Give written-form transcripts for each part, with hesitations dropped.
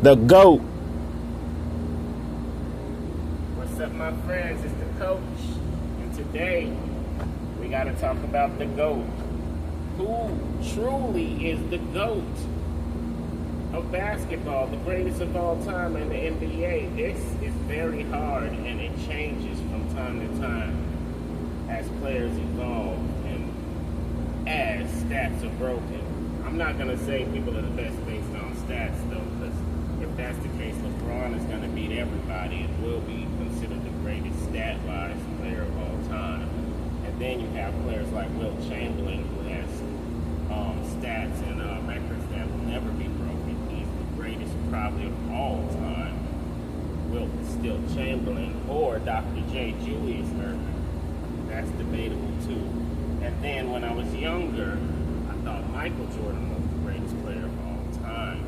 The GOAT. What's up, my friends? It's the coach. And today, we got to talk about the GOAT. Who truly is the GOAT of basketball, the greatest of all time in the NBA? This is very hard, and it changes from time to time as players evolve and as stats are broken. I'm not going to say people are the best based on stats, though, because if that's the case, LeBron is going to beat everybody and will be considered the greatest stat-wise player of all time. And then you have players like Wilt Chamberlain, who has stats and records that will never be broken. He's the greatest probably of all time. Wilt still Chamberlain, or Dr. J. Julius Erving. That's debatable too. And then when I was younger, I thought Michael Jordan was the greatest player of all times.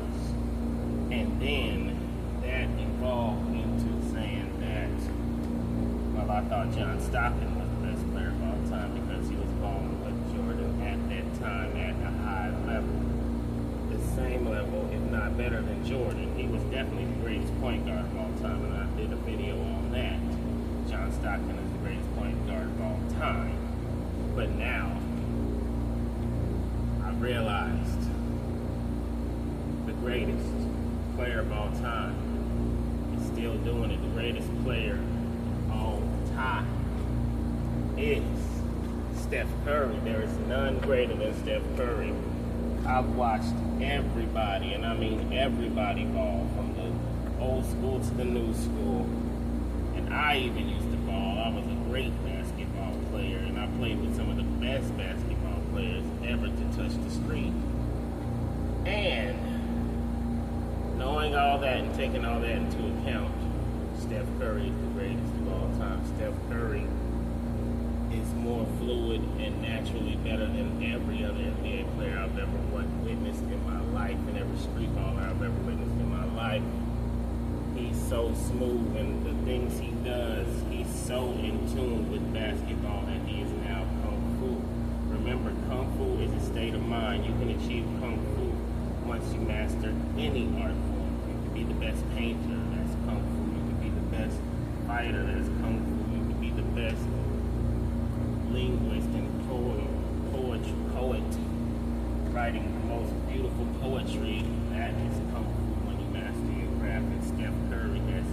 And then that evolved into saying that, well, I thought John Stockton was the best player of all time because he was balling with Jordan at that time at a high level. The same level, if not better than Jordan. He was definitely the greatest point guard of all time, and I did a video on that. John Stockton is the greatest point guard of all time. But now, I realized the greatest player of all time is still doing it. The greatest player of all time is Steph Curry. There is none greater than Steph Curry. I've watched everybody, and I mean everybody ball, from the old school to the new school. And I even used to ball. I was a great basketball player, and I played with some of the best basketball players ever to touch the street. And knowing all that and taking all that into account, Steph Curry is the greatest of all time. Steph Curry is more fluid and naturally better than every other NBA player I've ever witnessed in my life, and every street baller I've ever witnessed in my life. He's so smooth, and the things he does, he's so in tune with basketball that he is now Kung Fu. Remember, Kung Fu is a state of mind. You can achieve Kung Fu once you master any art form. You can be the best painter, that's Kung Fu. You can be the best fighter, that's Kung Fu. You can be the best linguist and poet, writing the most beautiful poetry. That is Kung Fu when you master your craft. And Steph Curry has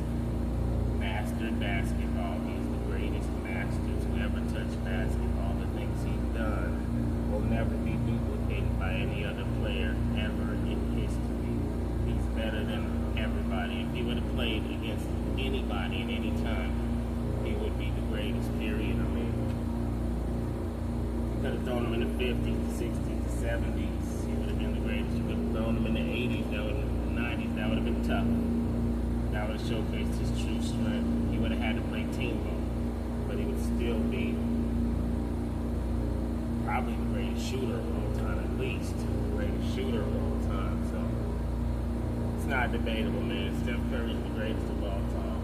mastered basketball. He's the greatest master to ever touch basketball. The things he's done will never be duplicated by any other player ever in history. He's better than everybody. If he would have played against anybody at any time, he would be the greatest, period. I mean, you could have thrown him in the 50s, the 60s, the 70s. He would have been the greatest. You could have thrown him in the 80s, the 90s. That would have been tough. That would have showcased his true strength. He would have had to play team ball, but he would still be probably the greatest shooter of all time, at least the greatest shooter of all time. So it's not debatable, man. Steph Curry is the greatest of all time.